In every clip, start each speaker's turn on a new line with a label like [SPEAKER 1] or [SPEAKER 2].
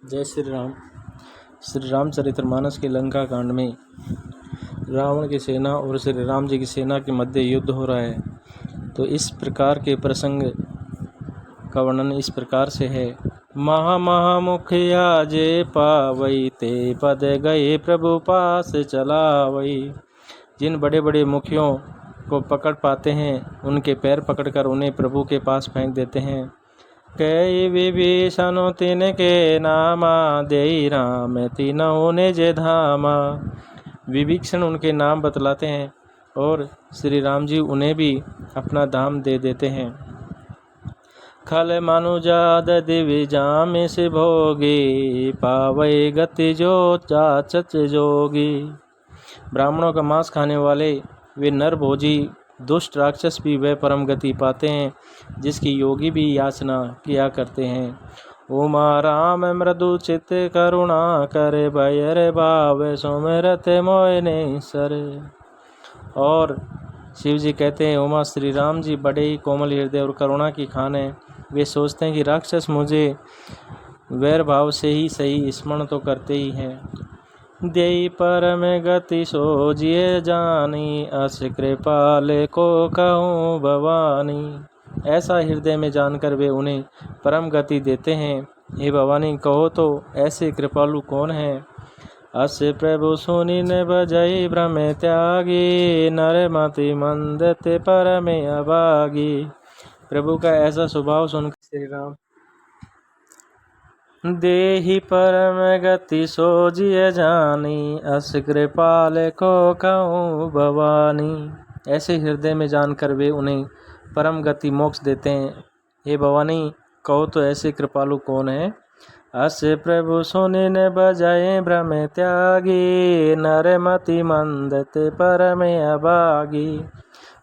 [SPEAKER 1] जय श्री राम। श्री रामचरितमानस के लंका कांड में रावण की सेना और श्री राम जी की सेना के मध्य युद्ध हो रहा है। तो इस प्रकार के प्रसंग का वर्णन इस प्रकार से है। महामुखिया जे पावई ते पद गए प्रभु पास चलावई। जिन बड़े बड़े मुखियों को पकड़ पाते हैं उनके पैर पकड़कर उन्हें प्रभु के पास फेंक देते हैं। कई विभीषण तिनके नामा देई राम तीनों ने जे धामा। विभीषण उनके नाम बतलाते हैं और श्री राम जी उन्हें भी अपना धाम दे देते हैं। खल मनुजाद दिव्य जाम से भोगी पावै गति जो चाचच जोगी। ब्राह्मणों का मांस खाने वाले वे नर भोजी दुष्ट राक्षस भी वह परम गति पाते हैं जिसकी योगी भी याचना किया करते हैं। उमा राम मृदु चित्त करुणा करे भयर भाव सुमिरत मोयने सरे। और शिव जी कहते हैं उमा श्री राम जी बड़े ही कोमल हृदय और करुणा की खान है। वे सोचते हैं कि राक्षस मुझे वैर भाव से ही सही स्मरण तो करते ही हैं। देई परम गति सोजिए जानी अस कृपाल को कहूँ भवानी। ऐसा हृदय में जानकर वे उन्हें परम गति देते हैं। हे भवानी कहो तो ऐसे कृपालु कौन है। अस प्रभु सुनी न बजई भ्रम त्यागी नर मति मंदते परम अभागी। प्रभु का ऐसा स्वभाव सुनकर श्री राम देहि परम गति सोजिए जानी अस कृपाल को कहूँ भवानी। ऐसे हृदय में जानकर वे उन्हें परम गति मोक्ष देते हैं। हे भवानी कहो तो ऐसे कृपालु कौन है। अस प्रभु सुनि न बजाए भ्रम त्यागी नर मति मंदते परम अभागी।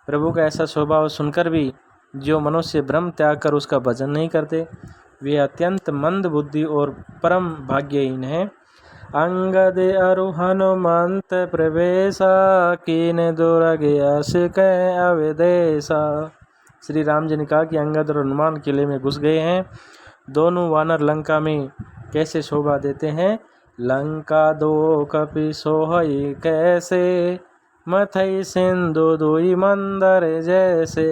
[SPEAKER 1] प्रभु का ऐसा स्वभाव सुनकर भी जो मनुष्य भ्रम त्याग कर उसका भजन नहीं करते वे अत्यंत मंद बुद्धि और परम भाग्यहीन है। अंगद अरु हनुमंत प्रवेशा कीन दुर्ग अस कह अवदेशा। श्री राम जी ने कहा कि अंगद और हनुमान किले में घुस गए हैं। दोनों वानर लंका में कैसे शोभा देते हैं। लंका दो कपि सोहई कैसे मथई सिंधु दुई मंदर जैसे।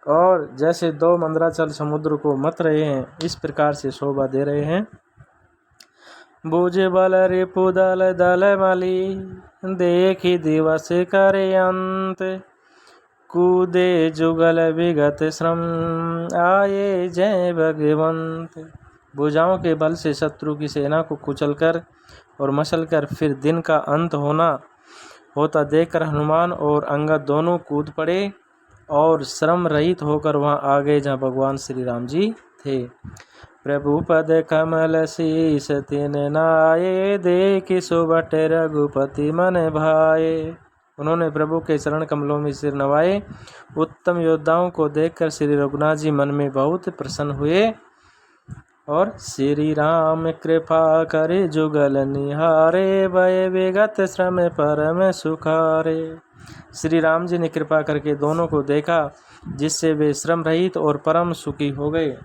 [SPEAKER 1] और जैसे दो मंदराचल समुद्र को मत रहे हैं इस प्रकार से शोभा दे रहे हैं। बुझ बल रिपु दल दल मली देखी दिवस करे अंत कूदे जुगल विगत श्रम आए जय भगवंत। भुजाओं के बल से शत्रु की सेना को कुचलकर और मसलकर फिर दिन का अंत होता देखकर हनुमान और अंगद दोनों कूद पड़े और श्रम रहित होकर वहां आ गए जहां भगवान श्री राम जी थे। प्रभु पद कमल शीस तिन नाये देखि सुबट रघुपति मन भाए। उन्होंने प्रभु के चरण कमलों में सिर नवाए। उत्तम योद्धाओं को देखकर श्री रघुनाथ जी मन में बहुत प्रसन्न हुए और श्री राम कृपा करे जुगल निहारे भय विगत श्रम परम सुखारे। श्री राम जी ने कृपा करके दोनों को देखा जिससे वे श्रम रहित और परम सुखी हो गए।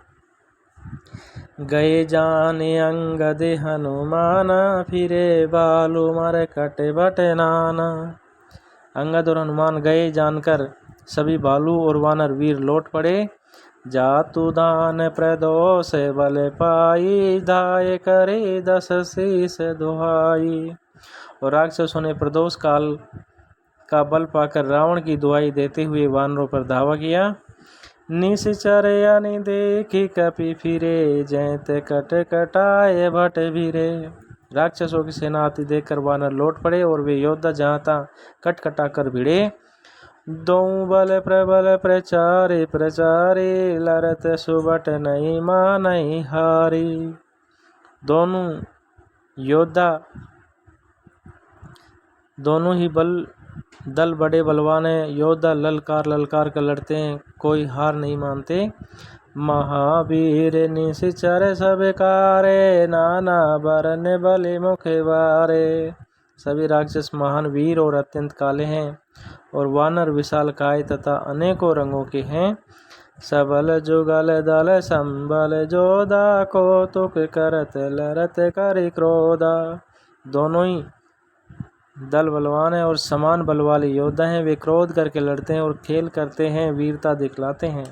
[SPEAKER 1] गए जाने अंगद हनुमाना फिरे बालू मर कट बट नाना। अंगद और हनुमान गए जानकर सभी भालू और वानर वीर लौट पड़े। जातु दान प्रदोष बल पाई धाय करे दस शीस दुहाई। और राक्षसों ने प्रदोष काल का बल पाकर रावण की दुहाई देते हुए वानरों पर धावा किया। निश्चर यानी देखी कपि फिरे जैत कट कटाए भट भिरे। राक्षसों की सेना आती देखकर वानर लौट पड़े और वे योद्धा जहाँ तहाँ कट कटा कर भिड़े। दो बल प्रबल प्रचारे प्रचारे लरत सुबट नहीं मां नहीं हारी। दोनों योद्धा दोनों ही दल बड़े बलवान हैं। योद्धा ललकार ललकार कर लड़ते हैं कोई हार नहीं मानते। महावीर निश्चर सब कारे नाना बरन बलि मुख बारे। सभी राक्षस महान वीर और अत्यंत काले हैं और वानर विशाल काय तथा अनेकों रंगों के हैं। सबल जुगल दल संबल जोधा कौतुक करत लरत करि क्रोधा। दोनों ही दल बलवान है और समान बल वाले योद्धा हैं। वे क्रोध करके लड़ते हैं और खेल करते हैं, वीरता दिखलाते हैं।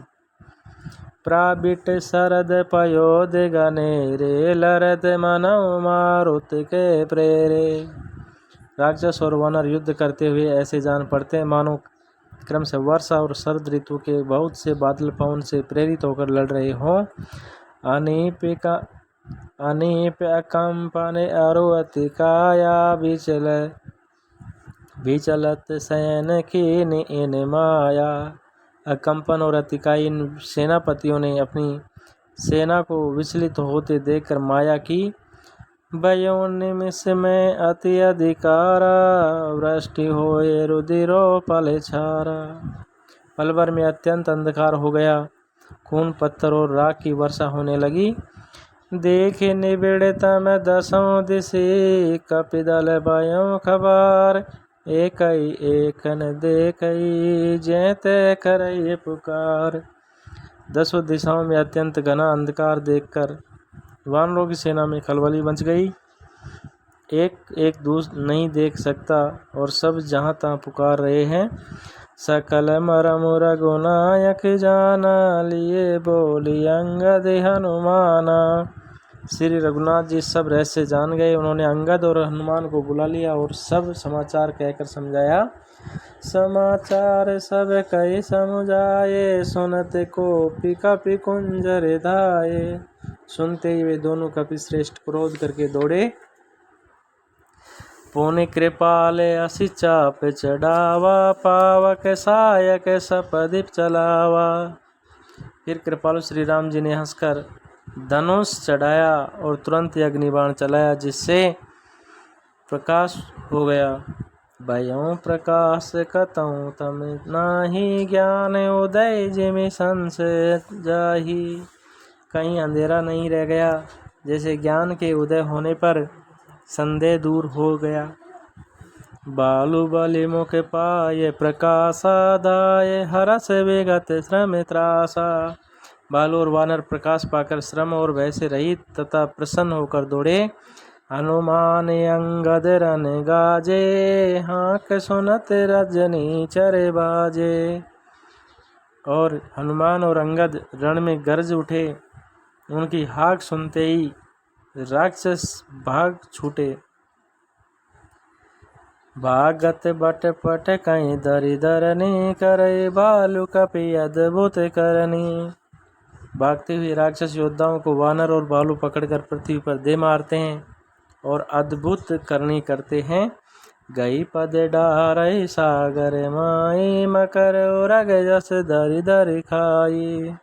[SPEAKER 1] प्राबिट शरद पयोध गनेरे लरत मनौ मारुत के प्रेरे। राक्षस और वानर युद्ध करते हुए ऐसे जान पड़ते हैं मानो क्रम से वर्षा और शरद ऋतु के बहुत से बादल पवन से प्रेरित होकर लड़ रहे हों। अनीप अकंपन अरुअति काया विचलत सैन कीन इन माया। अकंपन और अतिकाय इन सेनापतियों ने अपनी सेना को विचलित होते देखकर माया की। भयो निमिष में अति अधिकारा वृष्टि होए रुधिरो पल छारा। पल भर में अत्यंत अंधकार हो गया, खून पत्थर और राख की वर्षा होने लगी। देखे निबिड़ता में दसों दिशे कपिदल भयो खबर। एकन देखई जैते करई पुकार। दसों दिशाओं में अत्यंत घना अंधकार देखकर वानरों की सेना में खलबली मच गई। एक दूसरे नहीं देख सकता और सब जहाँ तहाँ पुकार रहे हैं। सकल मरम रघुनायक जाना लिए बोली अंगद हनुमाना। श्री रघुनाथ जी सब रहस्य जान गए। उन्होंने अंगद और हनुमान को बुला लिया और सब समाचार कहकर समझाया। समाचार सब कई समुझाए सुनते कोपी कपि कुंजर धाये। सुनते ही वे दोनों कपि श्रेष्ठ क्रोध करके दौड़े। पुनि कृपाले असि चाप चढ़ावा पावक सायक सपदीप चलावा। फिर कृपालु श्री राम जी ने हंसकर धनुष चढ़ाया और तुरंत अग्निबाण चलाया, जिससे प्रकाश हो गया। भयो प्रकाश कतहु तम नाही ज्ञान उदय जिमि संशय जाहि। कहीं अंधेरा नहीं रह गया, जैसे ज्ञान के उदय होने पर संदेह दूर हो गया। बालु बलि मुख पाये प्रकाशा दाये हरस विगत श्रम त्रासा। बालु और वानर प्रकाश पाकर श्रम और भय से रहित तथा प्रसन्न होकर दौड़े। हनुमान अंगद रन गाजे हाक सुनत रजनी चरे बाजे। और हनुमान और अंगद रण में गरज उठे। उनकी हाक सुनते ही राक्षस भाग छूटे। भागत बट पट कहीं दरि धरनी करे बालु कपि अद्भुत करनी। भागते हुए राक्षस योद्धाओं को वानर और भालू पकड़कर पृथ्वी पर दे मारते हैं और अद्भुत करनी करते हैं। गई पद डारई सागर माई मकर उरग जस धरि धरि खाई।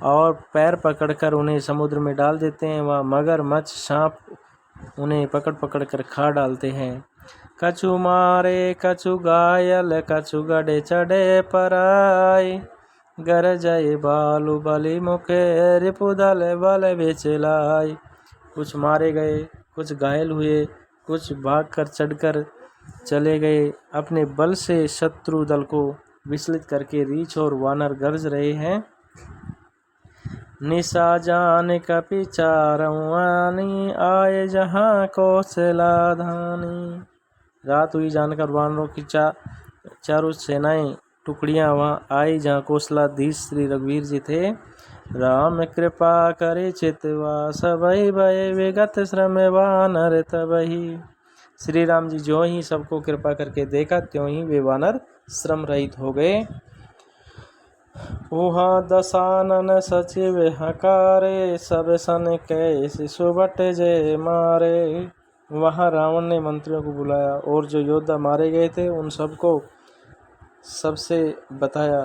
[SPEAKER 1] और पैर पकड़कर उन्हें समुद्र में डाल देते हैं। वह मगर मच्छ सांप उन्हें पकड़ पकड़ कर खा डालते हैं। कछु मारे कछु घायल कछु गड़े चढ़े पराई। गर जय बालु बलि मुखे रिपुदल बल बेचलाई। कुछ मारे गए, कुछ घायल हुए, कुछ भागकर चढ़कर चले गए। अपने बल से शत्रु दल को विचलित करके रीछ और वानर गरज रहे हैं। निशा जान कपि चारवानी आए जहाँ कौशला धानी। रात हुई जानकर वानरों की चारों सेनाएं टुकड़ियां वहाँ आई जहाँ कौशलाधीश श्री रघुवीर जी थे। राम कृपा करे चितवा सबहि भय विगत श्रम वानर तबहि। श्री राम जी जो ही सबको कृपा करके देखा त्यों ही वे वानर श्रम रहित हो गए। वहाँ दशानन सचिव हकारे सब सन कैसे सुबट जय मारे। वहाँ रावण ने मंत्रियों को बुलाया और जो योद्धा मारे गए थे उन सबको सबसे बताया।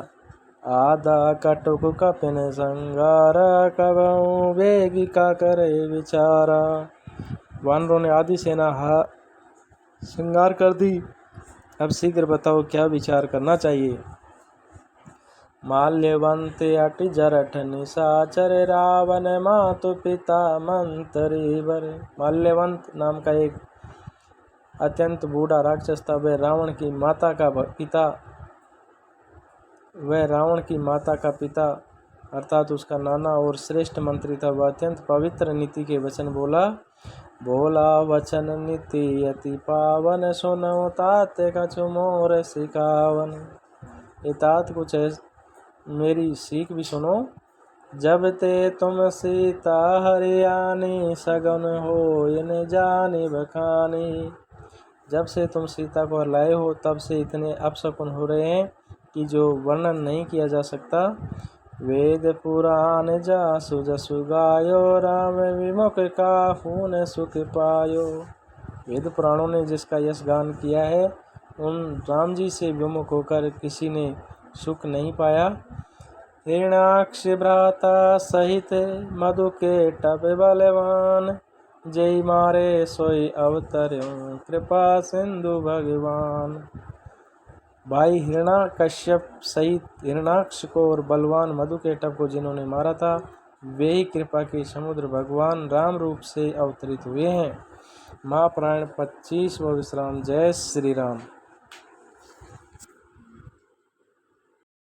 [SPEAKER 1] आधा कटुक कपिन संगारा कबहु वेगी का करे विचारा। वानरों ने आधी सेना श्रृंगार कर दी। अब शीघ्र बताओ क्या विचार करना चाहिए। माल्यवंत अटि जरठ निशाचर रावण मातु पिता मंत्री वर। माल्यवंत नाम का एक अत्यंत बूढ़ा राक्षस था। वह रावण की माता का पिता अर्थात उसका नाना और श्रेष्ठ मंत्री था। वह अत्यंत पवित्र नीति के वचन बोला। बोला वचन नीति अति पावन, सुनो तात कछु मोर सिखावन। ये तात कुछ मेरी सीख भी सुनो। जब ते तुम सीता हरियाणी, सगुन हो इन जानी बखानी। जब से तुम सीता को लाए हो तब से इतने अपशकुन हो रहे हैं कि जो वर्णन नहीं किया जा सकता। वेद पुराण जासु जसु गायो, राम विमुख काहू ने सुख पायो। वेद पुराणों ने जिसका यश गान किया है, उन राम जी से विमुख होकर किसी ने सुख नहीं पाया। हिरणाक्ष भ्राता सहित मधु के टप बलवान, जय मारे सोई अवतर्यों कृपा सिंधु भगवान। भाई हिरणाकश्यप सहित हिरणाक्ष को और बलवान मधुकेटव को जिन्होंने मारा था, वे ही कृपा के समुद्र भगवान राम रूप से अवतरित हुए हैं। महापुराण 25वां विश्राम। जय श्री राम।